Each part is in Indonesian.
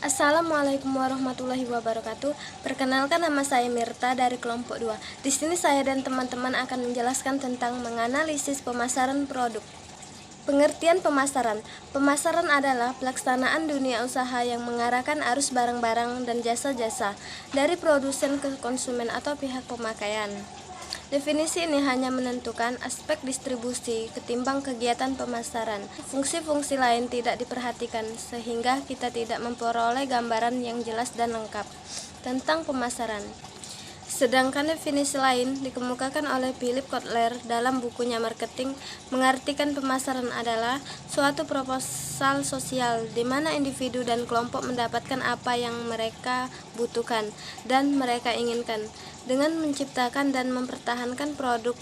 Assalamualaikum warahmatullahi wabarakatuh. Perkenalkan, nama saya Mirta dari kelompok 2. Di sini saya dan teman-teman akan menjelaskan tentang menganalisis pemasaran produk. Pengertian pemasaran. Pemasaran adalah pelaksanaan dunia usaha yang mengarahkan arus barang-barang dan jasa-jasa dari produsen ke konsumen atau pihak pemakaian. Definisi ini hanya menentukan aspek distribusi ketimbang kegiatan pemasaran. Fungsi-fungsi lain tidak diperhatikan sehingga kita tidak memperoleh gambaran yang jelas dan lengkap tentang pemasaran. Sedangkan definisi lain dikemukakan oleh Philip Kotler dalam bukunya Marketing, mengartikan pemasaran adalah suatu proposal sosial di mana individu dan kelompok mendapatkan apa yang mereka butuhkan dan mereka inginkan dengan menciptakan dan mempertahankan produk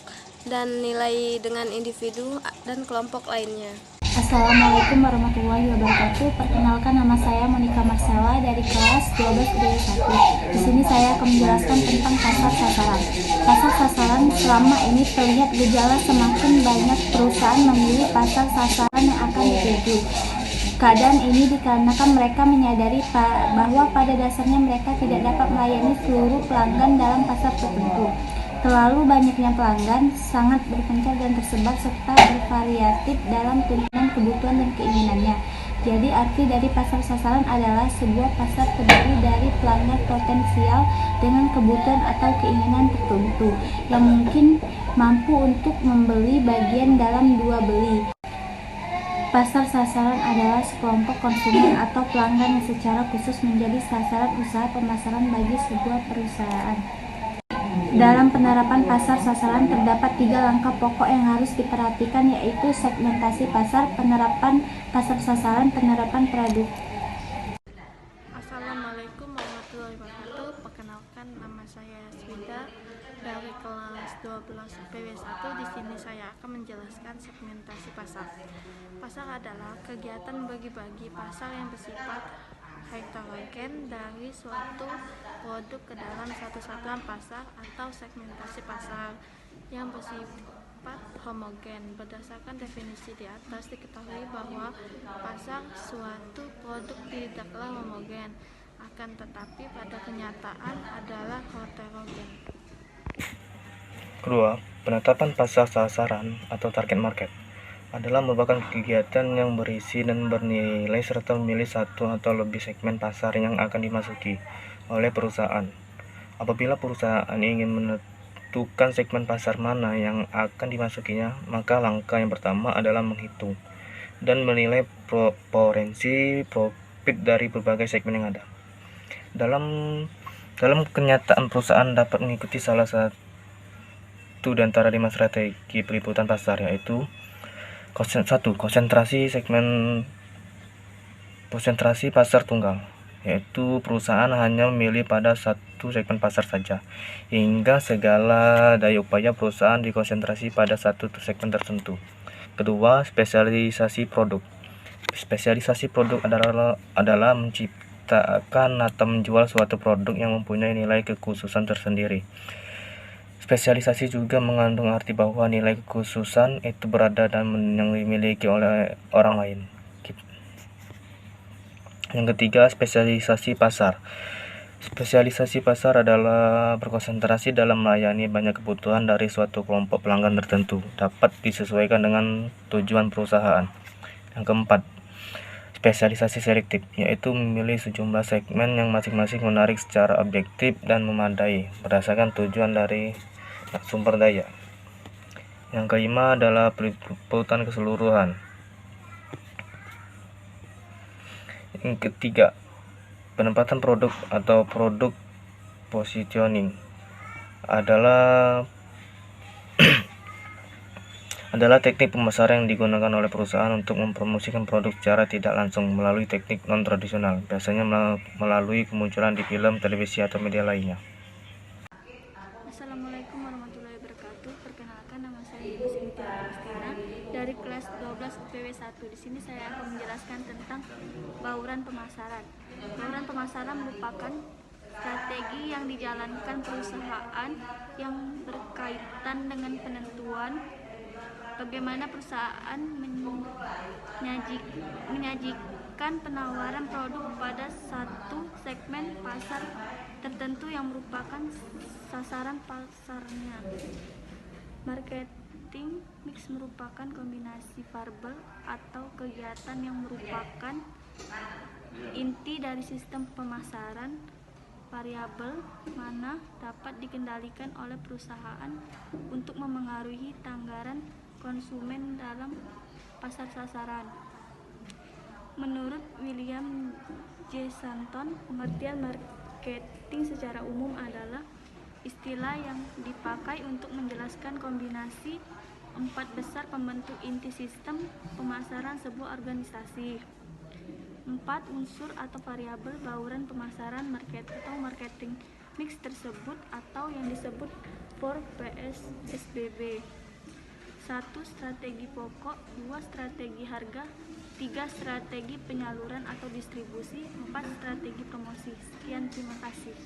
dan nilai dengan individu dan kelompok lainnya. Assalamualaikum warahmatullahi wabarakatuh. Perkenalkan, nama saya Monica Marcella dari kelas 12 B1. Di sini saya akan menjelaskan tentang pasar sasaran. Pasar sasaran selama ini terlihat gejala semakin banyak perusahaan memilih pasar sasaran yang akan dituju. Keadaan ini dikarenakan mereka menyadari bahwa pada dasarnya mereka tidak dapat melayani seluruh pelanggan dalam pasar tertentu. Terlalu banyaknya pelanggan sangat berpencar dan tersebar serta bervariatif dalam tuntutan, kebutuhan, dan keinginannya. Jadi arti dari pasar sasaran adalah sebuah pasar terdiri dari pelanggan potensial dengan kebutuhan atau keinginan tertentu yang mungkin mampu untuk membeli bagian dalam dua beli. Pasar sasaran adalah sekelompok konsumen atau pelanggan yang secara khusus menjadi sasaran usaha pemasaran bagi sebuah perusahaan. Dalam penerapan pasar sasaran terdapat 3 langkah pokok yang harus diperhatikan, yaitu segmentasi pasar, penerapan pasar sasaran, penerapan produk. Assalamualaikum warahmatullahi wabarakatuh. Perkenalkan, nama saya Swida dari kelas 12 PW1. Di sini saya akan menjelaskan segmentasi pasar. Pasar adalah kegiatan bagi-bagi pasar yang bersifat heterogen dari suatu produk ke dalam satu satuan pasar, atau segmentasi pasar yang bersifat homogen. Berdasarkan definisi di atas diketahui bahwa pasar suatu produk tidaklah homogen, akan tetapi pada kenyataan adalah heterogen. Kedua, penetapan pasar sasaran atau target market adalah merupakan kegiatan yang berisi dan bernilai serta memilih satu atau lebih segmen pasar yang akan dimasuki oleh perusahaan. Apabila perusahaan ingin menentukan segmen pasar mana yang akan dimasukinya, maka langkah yang pertama adalah menghitung dan menilai potensi profit dari berbagai segmen yang ada. Dalam kenyataan, perusahaan dapat mengikuti salah satu di antara 5 strategi peliputan pasar, yaitu konsentrasi pasar tunggal, yaitu perusahaan hanya memilih pada satu segmen pasar saja, hingga segala daya upaya perusahaan dikonsentrasi pada satu segmen tertentu. Kedua, spesialisasi produk. Spesialisasi produk adalah menciptakan atau menjual suatu produk yang mempunyai nilai kekhususan tersendiri. Spesialisasi juga mengandung arti bahwa nilai kekhususan itu berada dan yang dimiliki oleh orang lain. Yang ketiga, spesialisasi pasar. Spesialisasi pasar adalah berkonsentrasi dalam melayani banyak kebutuhan dari suatu kelompok pelanggan tertentu, dapat disesuaikan dengan tujuan perusahaan. Yang keempat, spesialisasi selektif, yaitu memilih sejumlah segmen yang masing-masing menarik secara objektif dan memadai berdasarkan tujuan dari sumber daya. Yang kelima adalah peliputan keseluruhan. Yang ketiga, penempatan produk atau produk positioning adalah teknik pemasaran yang digunakan oleh perusahaan untuk mempromosikan produk secara tidak langsung melalui teknik non-tradisional, biasanya melalui kemunculan di film, televisi, atau media lainnya. Assalamualaikum warahmatullahi wabarakatuh. Perkenalkan, nama saya Sintia Agustina dari kelas 12 PW1. Di sini saya akan menjelaskan tentang bauran pemasaran. Bauran pemasaran merupakan strategi yang dijalankan perusahaan yang berkaitan dengan penentuan bagaimana perusahaan menyajikan melakukan penawaran produk pada satu segmen pasar tertentu yang merupakan sasaran pasarnya. Marketing mix merupakan kombinasi variabel atau kegiatan yang merupakan inti dari sistem pemasaran. Variabel mana dapat dikendalikan oleh perusahaan untuk memengaruhi tanggaran konsumen dalam pasar sasaran. Menurut William J. Stanton, pengertian marketing secara umum adalah istilah yang dipakai untuk menjelaskan kombinasi 4 besar pembentuk inti sistem pemasaran sebuah organisasi. 4 unsur atau variabel bauran pemasaran marketing mix tersebut atau yang disebut 4Ps SBB. 1. Strategi pokok, 2. Strategi harga, 3. Strategi penyaluran atau distribusi, 4. Strategi promosi. Sekian, terima kasih.